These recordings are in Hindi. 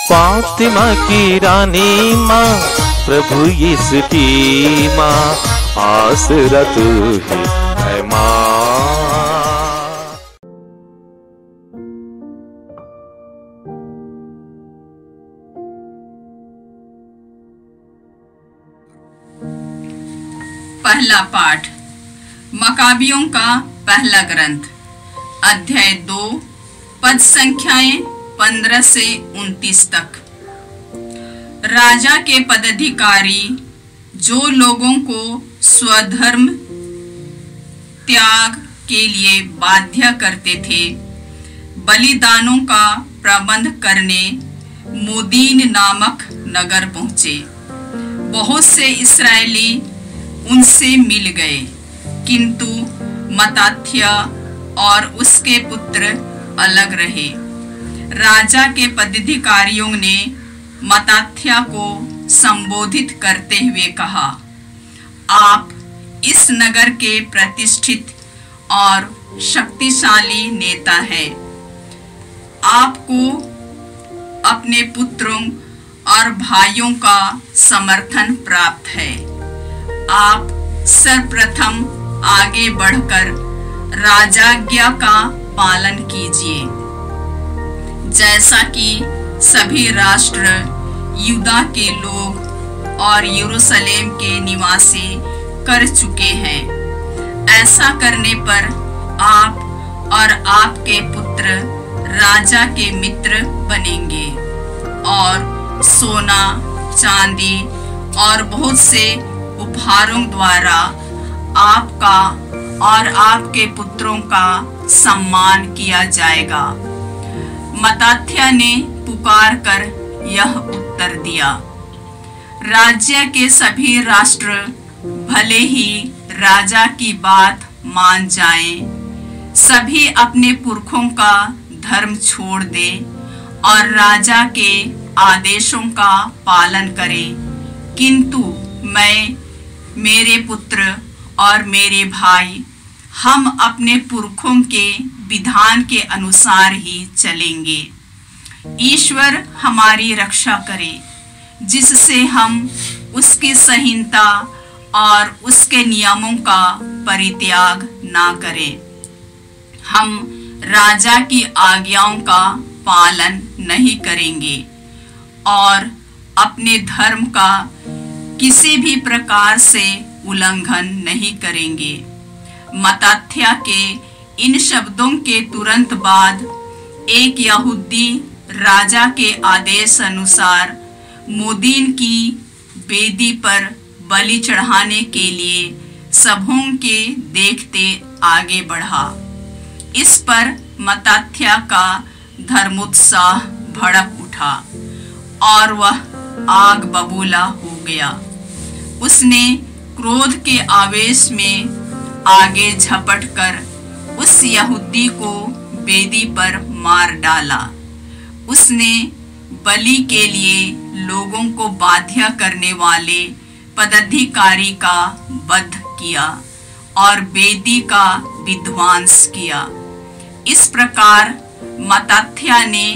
फातिमा की रानी माँ, प्रभु यीशु की माँ, आसरा तू ही है माँ। पहला पाठ मकाबियों का पहला ग्रंथ, अध्याय 2, पद संख्याएं 15 से 29 तक। राजा के पदाधिकारी जो लोगों को स्वधर्म त्याग के लिए बाध्य करते थे, बलिदानों का प्रबंध करने मोदीन नामक नगर पहुंचे। बहुत से इस्राएली उनसे मिल गए, किंतु मत्ताथ्याह और उसके पुत्र अलग रहे। राजा के पदाधिकारियों ने मत्ताथ्याह को संबोधित करते हुए कहा, आप इस नगर के प्रतिष्ठित और शक्तिशाली नेता हैं। आपको अपने पुत्रों और भाइयों का समर्थन प्राप्त है। आप सर्वप्रथम आगे बढ़कर राजाज्ञा का पालन कीजिए, जैसा कि सभी राष्ट्र, यूदा के लोग और यरूशलेम के निवासी कर चुके हैं। ऐसा करने पर आप और आपके पुत्र राजा के मित्र बनेंगे और सोना, चांदी और बहुत से उपहारों द्वारा आपका और आपके पुत्रों का सम्मान किया जाएगा। मत्ताथ्याह ने पुकार कर यह उत्तर दिया, राज्य के सभी राष्ट्र भले ही राजा की बात मान जाएं, सभी अपने पुरखों का धर्म छोड़ दें और राजा के आदेशों का पालन करें, किंतु मैं, मेरे पुत्र और मेरे भाई, हम अपने पुरखों के विधान के अनुसार ही चलेंगे। ईश्वर हमारी रक्षा करे, जिससे हम उसकी संहिता और उसके नियमों का परित्याग ना करें। हम राजा की आज्ञाओं का पालन नहीं करेंगे और अपने धर्म का किसी भी प्रकार से उल्लंघन नहीं करेंगे। मत्ताथ्याह के इन शब्दों के तुरंत बाद एक यहूदी राजा के आदेश अनुसार मोदीन की वेदी पर बलि चढ़ाने के लिए सबों के देखते आगे बढ़ा। इस पर मत्ताथ्याह का धर्मोत्साह भड़क उठा और वह आग बबूला हो गया। उसने क्रोध के आवेश में आगे झपट कर उस यहूदी को वेदी पर मार डाला। उसने बलि के लिए लोगों को बाध्य करने वाले पदाधिकारी का वध किया और वेदी का विध्वंस किया। इस प्रकार मत्ताथ्याह ने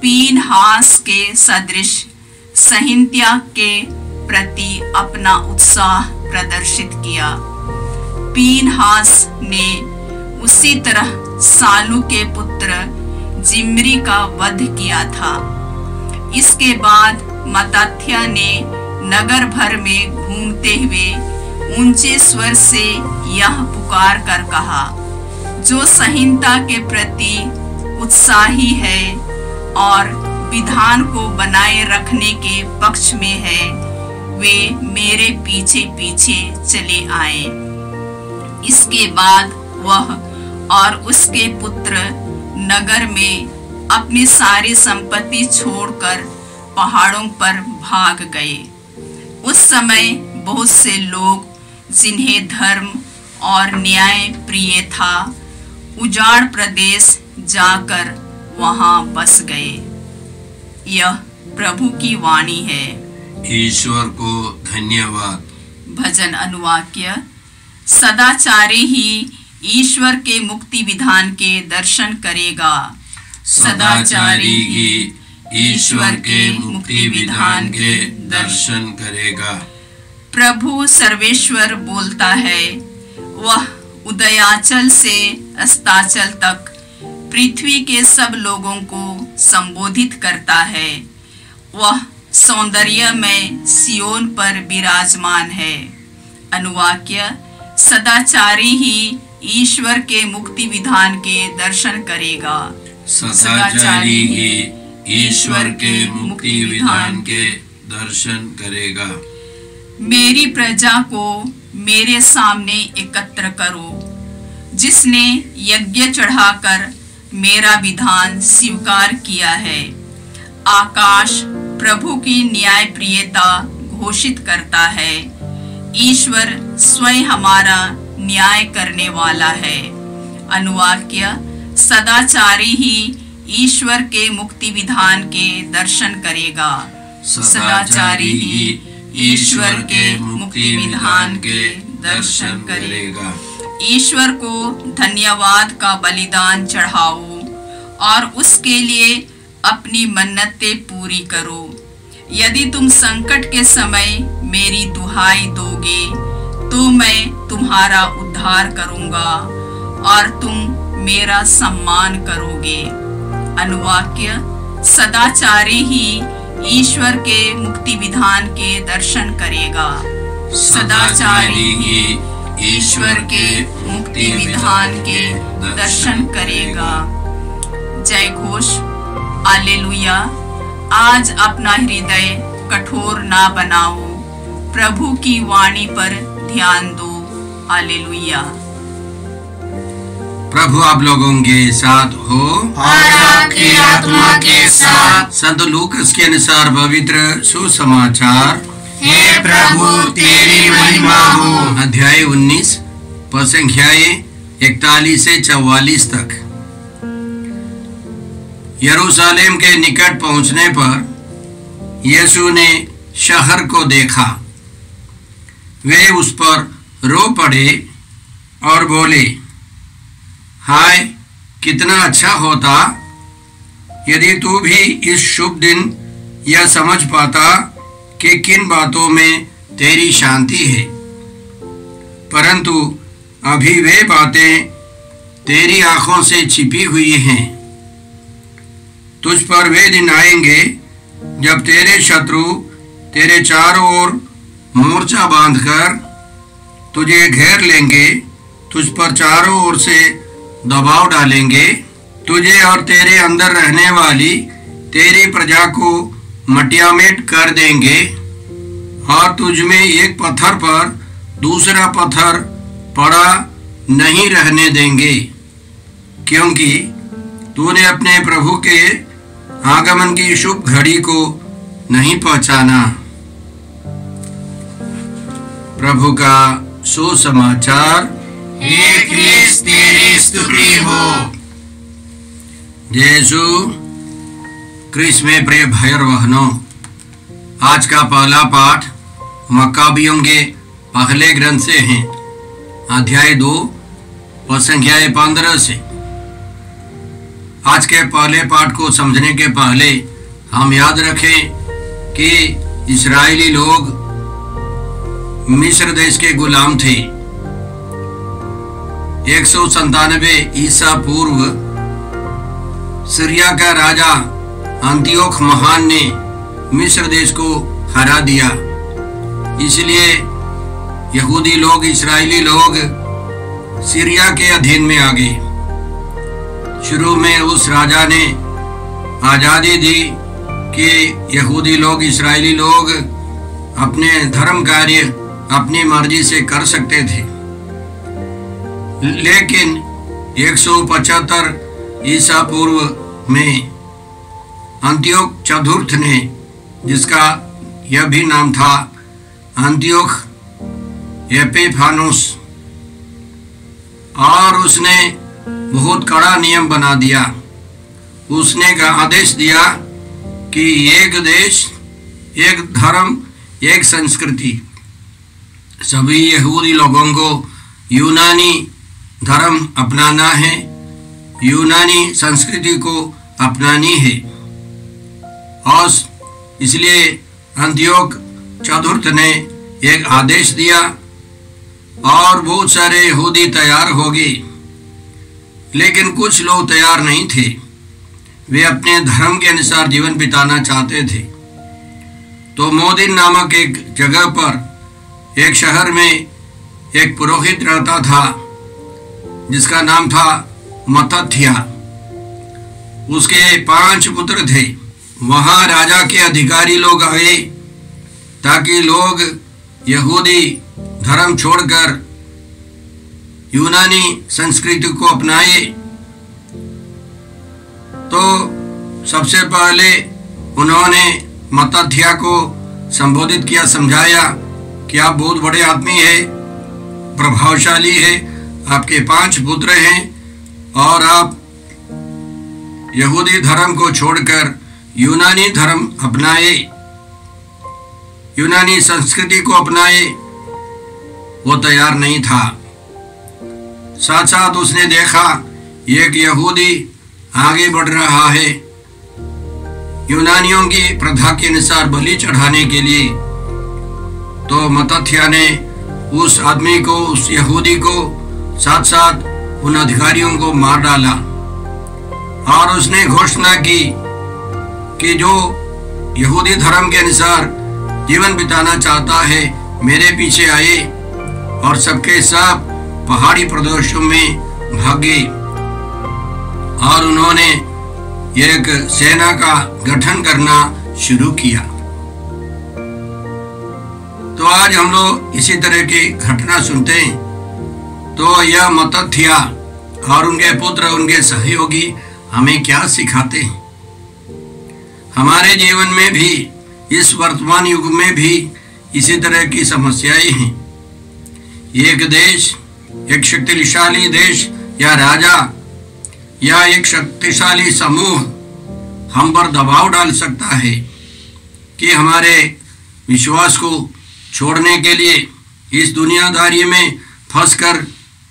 पीनहास के सदृश संहिता के प्रति अपना उत्साह प्रदर्शित किया। पीनहास ने उसी तरह सालू के पुत्र जिम्री का वध किया था। इसके बाद मत्ताथ्याह ने नगर भर में घूमते हुए ऊंचे स्वर से यह पुकार कर कहा, जो संहिता के प्रति उत्साही है और विधान को बनाए रखने के पक्ष में है, वे मेरे पीछे पीछे चले आए। इसके बाद वह और उसके पुत्र नगर में अपनी सारी संपत्ति छोड़कर पहाड़ों पर भाग गए। उस समय बहुत से लोग, जिन्हें धर्म और न्याय प्रिय था, उजाड़ प्रदेश जाकर वहां बस गए। यह प्रभु की वाणी है। ईश्वर को धन्यवाद। भजन अनुवाक्य। सदाचारी ही ईश्वर के मुक्ति विधान के दर्शन करेगा। सदाचारी ही ईश्वर के मुक्ति विधान के दर्शन करेगा। प्रभु सर्वेश्वर बोलता है, वह उदयाचल से अस्ताचल तक पृथ्वी के सब लोगों को संबोधित करता है। वह सौंदर्य में सियोन पर विराजमान है। अनुवाक्य: सदाचारी ही ईश्वर के मुक्ति विधान के दर्शन करेगा। सदाचारी ही ईश्वर के मुक्ति विधान के दर्शन करेगा। मेरी प्रजा को मेरे सामने एकत्र करो, जिसने यज्ञ चढ़ाकर मेरा विधान स्वीकार किया है। आकाश प्रभु की न्याय प्रियता घोषित करता है। ईश्वर स्वयं हमारा न्याय करने वाला है। अनुवाक्य: सदाचारी ही ईश्वर के मुक्ति विधान के दर्शन करेगा। सदाचारी ही ईश्वर के मुक्ति विधान के दर्शन करेगा। ईश्वर को धन्यवाद का बलिदान चढ़ाओ और उसके लिए अपनी मन्नतें पूरी करो। यदि तुम संकट के समय मेरी दुहाई दोगे तो मैं तुम्हारा उद्धार करूंगा और तुम मेरा सम्मान करोगे। अनुवाक्य: सदाचारी ही ईश्वर के मुक्ति विधान के दर्शन करेगा। सदाचारी ही ईश्वर के मुक्ति विधान के दर्शन करेगा। जय घोष। हालेलुया। आज अपना हृदय कठोर ना बनाओ, प्रभु की वाणी पर ध्यान दो। हालेलुया। प्रभु आप लोगों के साथ हो और आपकी आत्मा के साथ। संत लूकास के अनुसार पवित्र सुसमाचार। हे प्रभु तेरी महिमा हो। अध्याय 19 पद संख्याएं 41 से 44 तक। यरूशलेम के निकट पहुंचने पर यीशु ने शहर को देखा। वे उस पर रो पड़े और बोले, हाय कितना अच्छा होता यदि तू भी इस शुभ दिन यह समझ पाता कि किन बातों में तेरी शांति है। परंतु अभी वे बातें तेरी आंखों से छिपी हुई हैं। तुझ पर वे दिन आएंगे जब तेरे शत्रु तेरे चारों ओर मोर्चा बांधकर तुझे घेर लेंगे, तुझ पर चारों ओर से दबाव डालेंगे। तुझे और तेरे अंदर रहने वाली तेरी प्रजा को मटियामेट कर देंगे और तुझ में एक पत्थर पर दूसरा पत्थर पड़ा नहीं रहने देंगे, क्योंकि तूने अपने प्रभु के आगमन की शुभ घड़ी को नहीं पहचाना। प्रभु का सुसमाचार। हे क्रिस्त तेरी स्तुति हो। यीशु क्रिस्त में प्रिय भाई और बहनों, आज का पहला पाठ मक्काबियों के पहले ग्रंथ से है। अध्याय 2 पद संख्याएं 15 से। आज के पहले पाठ को समझने के पहले हम याद रखें कि इस्राएली लोग मिस्र देश के गुलाम थे। 197 ईसा पूर्व सीरिया का राजा अंतियोख महान ने मिस्र देश को हरा दिया। इसलिए यहूदी लोग, इस्राएली लोग सीरिया के अधीन में आ गए। शुरू में उस राजा ने आजादी दी कि यहूदी लोग, इस्राएली लोग अपने धर्म कार्य अपनी मर्जी से कर सकते थे। लेकिन 175 ईसा पूर्व में अंत्योख चतुर्थ ने, जिसका यह भी नाम था अंत्योख एपिफानुस, और उसने बहुत कड़ा नियम बना दिया। उसने का आदेश दिया कि एक देश, एक धर्म, एक संस्कृति। सभी यहूदी लोगों को यूनानी धर्म अपनाना है, यूनानी संस्कृति को अपनानी है। और इसलिए अंतियोक चतुर्थ ने एक आदेश दिया और बहुत सारे यहूदी तैयार हो गए, लेकिन कुछ लोग तैयार नहीं थे। वे अपने धर्म के अनुसार जीवन बिताना चाहते थे। तो मोदिन नामक एक जगह पर एक शहर में एक पुरोहित रहता था जिसका नाम था मत्तथ्या। उसके 5 पुत्र थे। वहाँ राजा के अधिकारी लोग आए ताकि लोग यहूदी धर्म छोड़कर यूनानी संस्कृति को अपनाए। तो सबसे पहले उन्होंने मत्तथ्या को संबोधित किया, समझाया कि आप बहुत बड़े आदमी हैं, प्रभावशाली है, आपके 5 पुत्र हैं और आप यहूदी धर्म को छोड़कर यूनानी धर्म अपनाए, यूनानी संस्कृति को अपनाए। वो तैयार नहीं था। साथ साथ उसने देखा एक यहूदी आगे बढ़ रहा है यूनानियों की प्रथा के अनुसार बलि चढ़ाने के लिए। तो मत्तथ्या ने उस आदमी को, उस यहूदी को, साथ साथ उन अधिकारियों को मार डाला और उसने घोषणा की कि जो यहूदी धर्म के अनुसार जीवन बिताना चाहता है मेरे पीछे आए, और सबके सब पहाड़ी प्रदेशों में भागे और उन्होंने एक सेना का गठन करना शुरू किया। तो आज हम लोग इसी तरह की घटना सुनते हैं। तो यह मत्तथ्या और उनके पुत्र, उनके सहयोगी हमें क्या सिखाते हैं? हमारे जीवन में भी, इस वर्तमान युग में भी इसी तरह की समस्याएं हैं। एक देश, एक शक्तिशाली देश या राजा या एक शक्तिशाली समूह हम पर दबाव डाल सकता है कि हमारे विश्वास को छोड़ने के लिए, इस दुनियादारी में फंसकर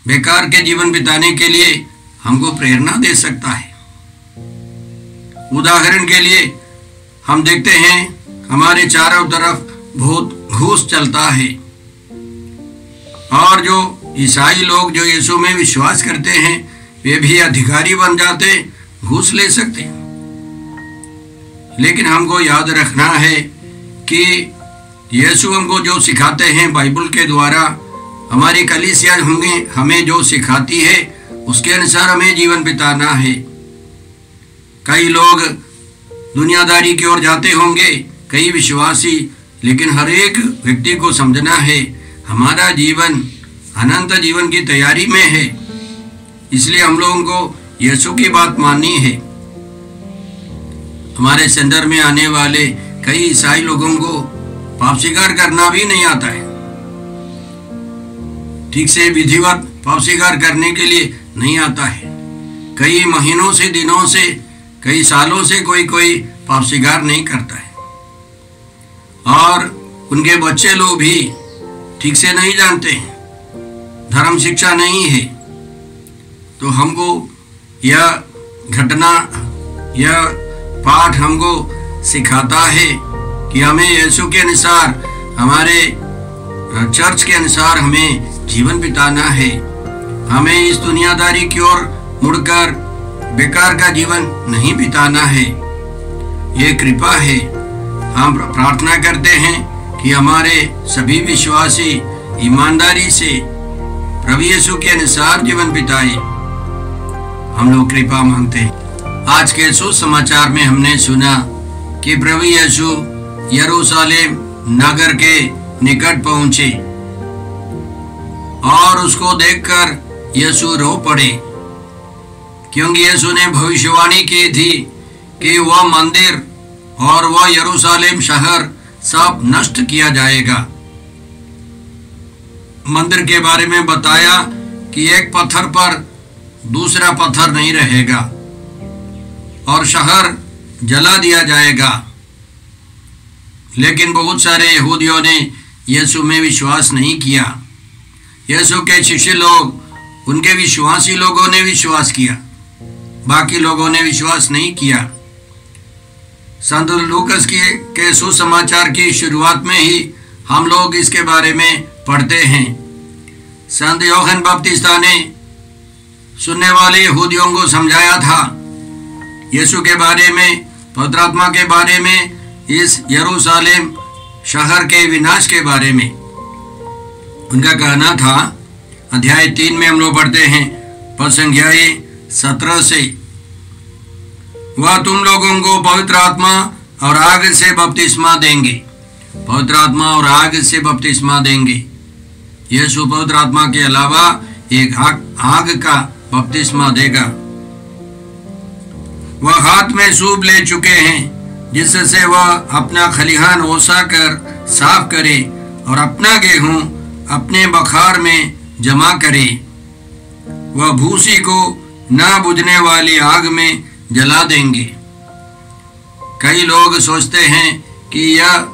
बेकार के जीवन बिताने के लिए हमको प्रेरणा दे सकता है। उदाहरण के लिए हम देखते हैं हमारे चारों तरफ बहुत घूस चलता है और जो ईसाई लोग जो यीशु में विश्वास करते हैं वे भी अधिकारी बन जाते, घूस ले सकते। लेकिन हमको याद रखना है कि यीशु हमको जो सिखाते हैं बाइबल के द्वारा, हमारी कलीसिया हमें जो सिखाती है उसके अनुसार हमें जीवन बिताना है। कई लोग दुनियादारी की ओर जाते होंगे, कई विश्वासी, लेकिन हर एक व्यक्ति को समझना है हमारा जीवन अनंत जीवन की तैयारी में है। इसलिए हम लोगों को यीशु की बात माननी है। हमारे सेंटर में आने वाले कई ईसाई लोगों को पाप स्वीकार करना भी नहीं आता है, ठीक से विधिवत पाप स्वीकार करने के लिए नहीं आता है। कई महीनों से, दिनों से, कई सालों से कोई पाप स्वीकार नहीं करता है और उनके बच्चे लोग भी ठीक से नहीं जानते हैं, धर्म शिक्षा नहीं है। तो हमको यह घटना, यह पाठ हमको सिखाता है कि हमें यीशु के अनुसार, हमारे चर्च के अनुसार हमें जीवन बिताना है। हमें इस दुनियादारी की ओर मुड़कर बेकार का जीवन नहीं बिताना है। ये कृपा है। हम प्रार्थना करते हैं कि हमारे सभी विश्वासी ईमानदारी से प्रभु यीशु के अनुसार जीवन बिताए। हम लोग कृपा मांगते हैं। आज के सुसमाचार में हमने सुना कि प्रभु यीशु यरूशलेम नगर के निकट पहुंचे और उसको देखकर यीशु रो पड़े, क्योंकि यीशु ने भविष्यवाणी की थी कि वह मंदिर और वह यरूशलेम शहर सब नष्ट किया जाएगा। मंदिर के बारे में बताया कि एक पत्थर पर दूसरा पत्थर नहीं रहेगा और शहर जला दिया जाएगा। लेकिन बहुत सारे यहूदियों ने यीशु में विश्वास नहीं किया। यीशु के शिष्य लोग, उनके विश्वासी लोगों ने विश्वास किया, बाकी लोगों ने विश्वास नहीं किया। संत लूकस के सुसमाचार की शुरुआत में ही हम लोग इसके बारे में पढ़ते हैं। संत यूहन्ना बपतिस्ता ने सुनने वाले यहूदियों को समझाया था यीशु के बारे में, पवित्र आत्मा के बारे में, इस यरूशलेम शहर के विनाश के बारे में। उनका कहना था, अध्याय 3 में हम लोग पढ़ते हैं पद संख्या 17 से, वह तुम लोगों को पवित्र आत्मा और आग से बपतिस्मा देंगे। पवित्र आत्मा और आग से बपतिस्मा देंगे। यीशु पवित्र आत्मा के अलावा एक आग का बपतिस्मा देगा। वह हाथ में सूप ले चुके हैं जिससे वह अपना खलिहान ओसा कर साफ करे और अपना गेहूं अपने बखार में जमा करे। वह भूसी को ना बुझने वाली आग में जला देंगे। कई लोग सोचते हैं कि यह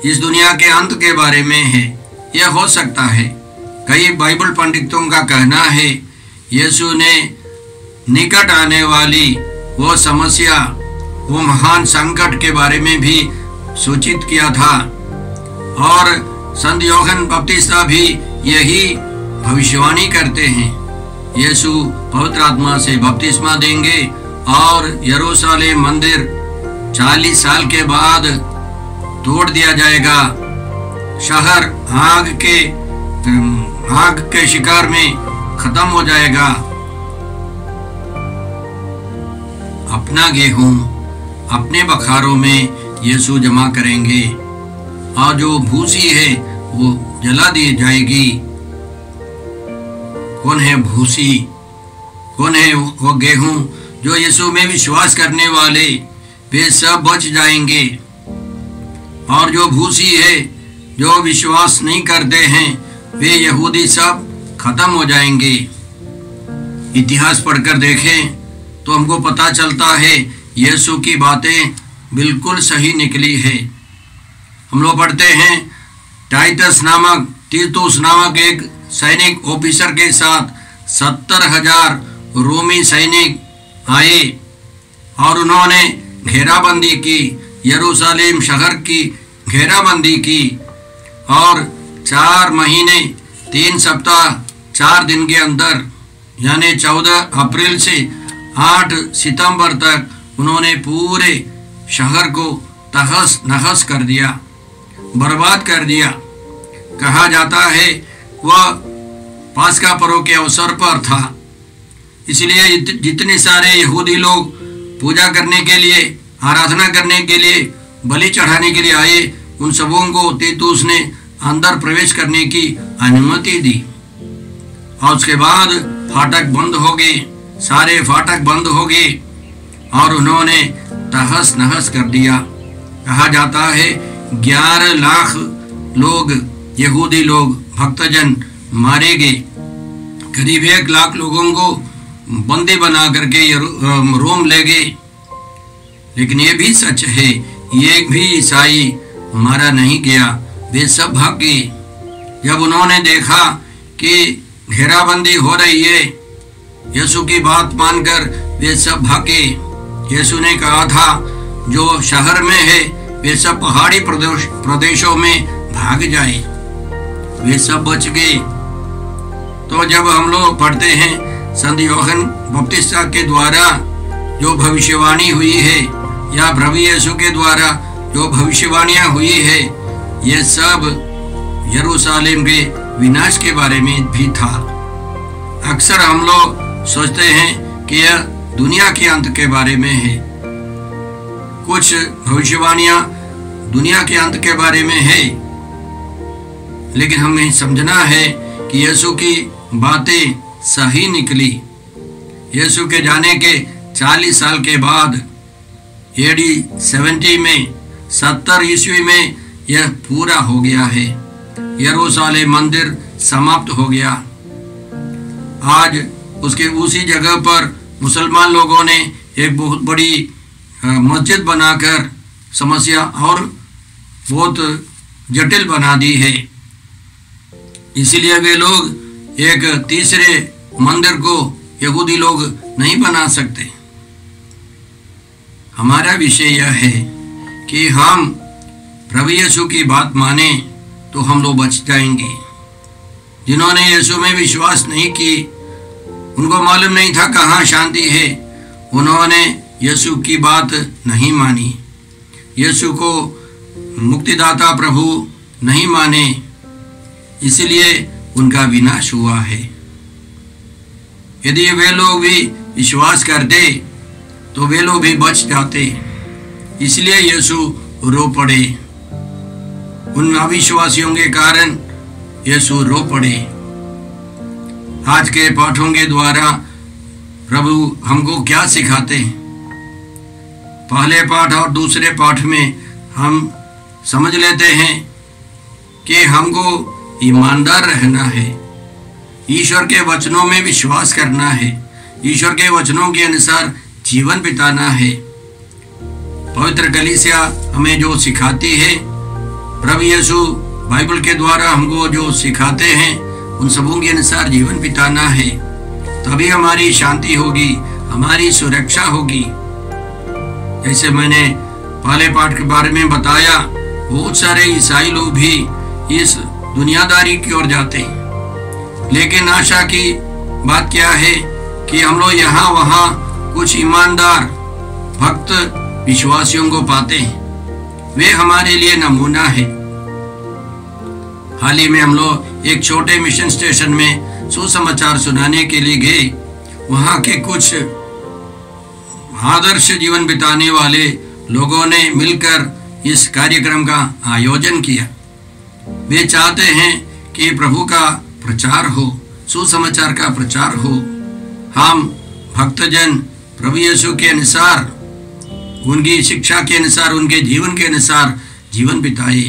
इस दुनिया के अंत के बारे में है। यह हो सकता है। कई बाइबल पंडितों का कहना है यीशु ने निकट आने वाली वो समस्या, वो महान संकट के बारे में भी सूचित किया था। और संत यूहन्ना बपतिस्ता भी यही भविष्यवाणी करते हैं। यीशु पवित्र आत्मा से बपतिस्मा देंगे और यरूशलेम मंदिर 40 साल के बाद तोड़ दिया जाएगा। शहर आग के शिकार में खत्म हो जाएगा। अपना गेहूं अपने बखारों में यीशु जमा करेंगे और जो भूसी है वो जला दी जाएगी। कौन है भूसी? कौन है वो गेहूं? जो यीशु में विश्वास करने वाले वे सब बच जाएंगे। और जो भूसी है, जो विश्वास नहीं करते हैं, वे यहूदी सब खत्म हो जाएंगे। इतिहास पढ़कर देखें तो हमको पता चलता है यीशु की बातें बिल्कुल सही निकली है। हम लोग पढ़ते हैं तीतुस नामक एक सैनिक ऑफिसर के साथ 70,000 रोमी सैनिक आए और उन्होंने घेराबंदी की, यरूशलेम शहर की घेराबंदी की और 4 महीने 3 सप्ताह 4 दिन के अंदर यानी 14 अप्रैल से 8 सितंबर तक उन्होंने पूरे शहर को तहस नहस कर दिया, बर्बाद कर दिया। कहा जाता है वह पास्का पर्व के अवसर पर था, इसलिए जितने सारे यहूदी लोग पूजा करने के लिए, आराधना करने के लिए, बलि चढ़ाने के लिए आए, उन सबों को तीतुस ने अंदर प्रवेश करने की अनुमति दी। और उसके बाद फाटक बंद हो गए, सारे फाटक बंद हो गए और उन्होंने तहस नहस कर दिया। कहा जाता है 11 लाख लोग, यहूदी लोग, भक्तजन मारे गए। करीब 1 लाख लोगों को बंदी बना करके रोम ले गए। लेकिन ये भी सच है, एक भी ईसाई मारा नहीं गया, वे सब भाग गए। जब उन्होंने देखा कि घेराबंदी हो रही है, यीशु की बात मानकर वे सब भागे। यीशु ने कहा था जो शहर में है वे सब पहाड़ी प्रदेशों में भाग जाए, वे सब बच गए। तो जब हम लोग पढ़ते हैं संत यूहन्ना बपतिस्ता के द्वारा जो भविष्यवाणी हुई है या प्रभु यीशु के द्वारा जो भविष्यवाणियां हुई है, ये सब यरूशलेम के विनाश के बारे में भी था। अक्सर हम लोग सोचते हैं कि यह दुनिया के अंत के बारे में है। कुछ भविष्यवाणियां दुनिया के अंत के बारे में है, लेकिन हमें समझना है कि यीशु की बातें सही निकली। यीशु के जाने के 40 साल के बाद AD 70 में 70 ईस्वी में यह पूरा हो गया है। यरूशलेम मंदिर समाप्त हो गया। आज उसके उसी जगह पर मुसलमान लोगों ने एक बहुत बड़ी मस्जिद बनाकर समस्या और बहुत जटिल बना दी है। इसीलिए वे लोग एक तीसरे मंदिर को यहूदी लोग नहीं बना सकते। हमारा विषय यह है कि हम प्रभु यीशु की बात माने तो हम लोग बच जाएंगे। जिन्होंने यीशु में विश्वास नहीं की, उनको मालूम नहीं था कहाँ शांति है, उन्होंने यीशु की बात नहीं मानी, यीशु को मुक्तिदाता प्रभु नहीं माने, इसलिए उनका विनाश हुआ है। यदि वे लोग भी विश्वास करते तो वे लोग भी बच जाते, इसलिए यीशु रो पड़े। उन अविश्वासियों के कारण यीशु रो पड़े। आज के पाठों के द्वारा प्रभु हमको क्या सिखाते हैं? पहले पाठ और दूसरे पाठ में हम समझ लेते हैं कि हमको ईमानदार रहना है, ईश्वर के वचनों में विश्वास करना है, ईश्वर के वचनों के अनुसार जीवन बिताना है। पवित्र कलीसिया हमें जो सिखाती है, प्रभु यीशु बाइबल के द्वारा हमको जो सिखाते हैं, उन सबों के अनुसार जीवन बिताना है। तभी हमारी शांति होगी, हमारी सुरक्षा होगी। जैसे मैंने पहले पाठ के बारे में बताया, बहुत सारे ईसाई लोग भी इस दुनियादारी की ओर जाते हैं, लेकिन आशा की बात क्या है कि हम लोग यहाँ वहाँ कुछ ईमानदार भक्त विश्वासियों को पाते हैं। वे हमारे लिए नमूना है। हाल ही में हम लोग एक छोटे मिशन स्टेशन में सुसमाचार सुनाने के लिए गए। वहाँ के कुछ आदर्श जीवन बिताने वाले लोगों ने मिलकर इस कार्यक्रम का आयोजन किया। वे चाहते हैं कि प्रभु का प्रचार हो, सुसमाचार का प्रचार हो। हम भक्तजन प्रभु यीशु के अनुसार, उनकी शिक्षा के अनुसार, उनके जीवन के अनुसार जीवन बिताए।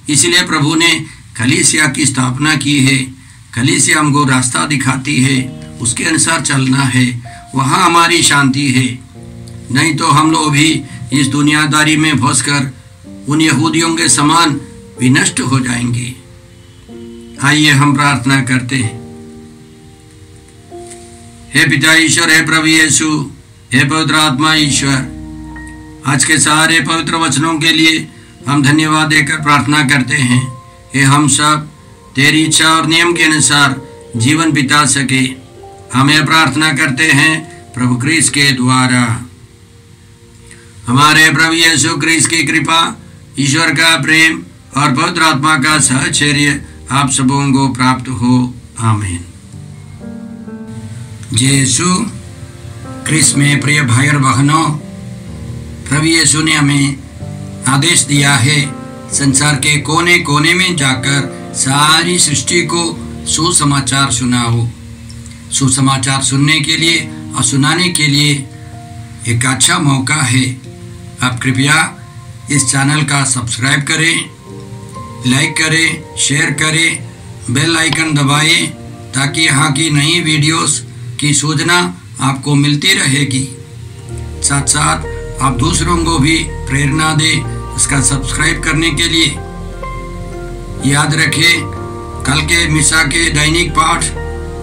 इसलिए प्रभु ने कलीसिया की स्थापना की है। कलीसिया हमको रास्ता दिखाती है, उसके अनुसार चलना है, वहाँ हमारी शांति है। नहीं तो हम लोग भी इस दुनियादारी में फंसकर उन यहूदियों के समान विनष्ट हो जाएंगे। आइए हम प्रार्थना करते हैं। हे पिता ईश्वर, हे प्रभु यीशु, हे पवित्र आत्मा ईश्वर, आज के सारे पवित्र वचनों के लिए हम धन्यवाद देकर प्रार्थना करते हैं। हे हम सब तेरी इच्छा और नियम के अनुसार जीवन बिता सके, हमें प्रार्थना करते हैं प्रभु क्रिस्त के द्वारा। हमारे प्रभु यीशु क्रिस्त की कृपा, ईश्वर का प्रेम और पवित्र आत्मा का सहचर्य आप सबों को प्राप्त हो। आमीन। यीशु क्रिस्त में प्रिय भाई और बहनों, प्रभु यीशु ने हमें आदेश दिया है संसार के कोने कोने में जाकर सारी सृष्टि को सुसमाचार सुनाओ। सुसमाचार सुनने के लिए और सुनाने के लिए एक अच्छा मौका है। आप कृपया इस चैनल का सब्सक्राइब करें, लाइक करें, शेयर करें, बेल आइकन दबाएं ताकि यहाँ की नई वीडियोस की सूचना आपको मिलती रहेगी। साथ साथ आप दूसरों को भी प्रेरणा दें इसका सब्सक्राइब करने के लिए। याद रखें, कल के मिसा के दैनिक पाठ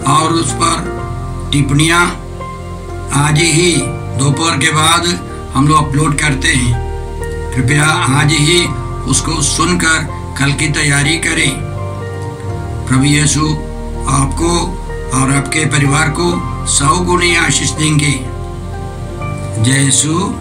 और उस पर टिप्पणियाँ आज ही दोपहर के बाद हम लोग अपलोड करते हैं। कृपया आज ही उसको सुनकर कल की तैयारी करें। प्रभु यीशु आपको और आपके परिवार को 100 गुनी आशीष देंगे। जय यीशु।